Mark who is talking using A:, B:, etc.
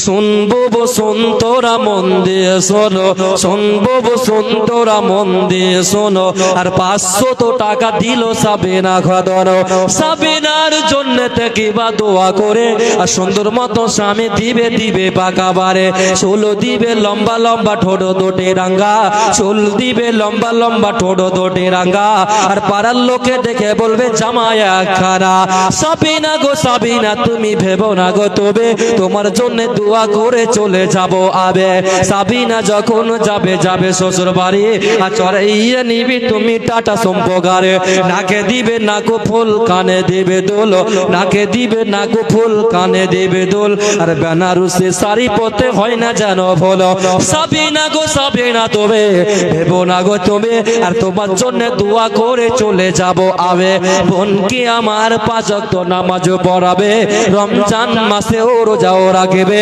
A: শুনবো বসন্তরা মন দিয়ে শোনো, শুনবো বসন্তরা মন দিয়ে শোনো। আর 500 টাকা দিল সাবিনা খাতুন, সাবিনার জন্য থেকে বা দোয়া করে। আর সুন্দর মতো স্বামী দিবে দিবে পাকাবারে, চুল দিবে লম্বা লম্বা ঠোঁট দুটি রাঙ্গা, চুল দিবে লম্বা লম্বা ঠোঁট দুটি রাঙ্গা। আর পাড়ার লোকে দেখে বলবে জামাই একখানা। সাবিনা গো সাবিনা তুমি ভেবো না গো, তবে তোমার জন্য দোয়া করে চলে যাব আবে। সাবিনা যখন যাবে যাবে শ্বশুর বাড়ি, আর চড়াইয়া নিবি তুমি টাটা সম্পগারে। নাকে দিবে নাকো ফুল, কানে দিবে দোল, নাকে দিবে নাকো ফুল, কানে দিবে দোল। আর বেনারসি শাড়ি পরতে হয় না যেন বলো। সাবিনা গো সাবিনা তবে ভেবো না গো তুমি, আর তোমার জন্য দোয়া করে চলে যাব আবে। বোনকে আমার 5 ওয়াক্ত নামাজ পড়াবে, রমজান মাসে ও রোজাও রাখবে।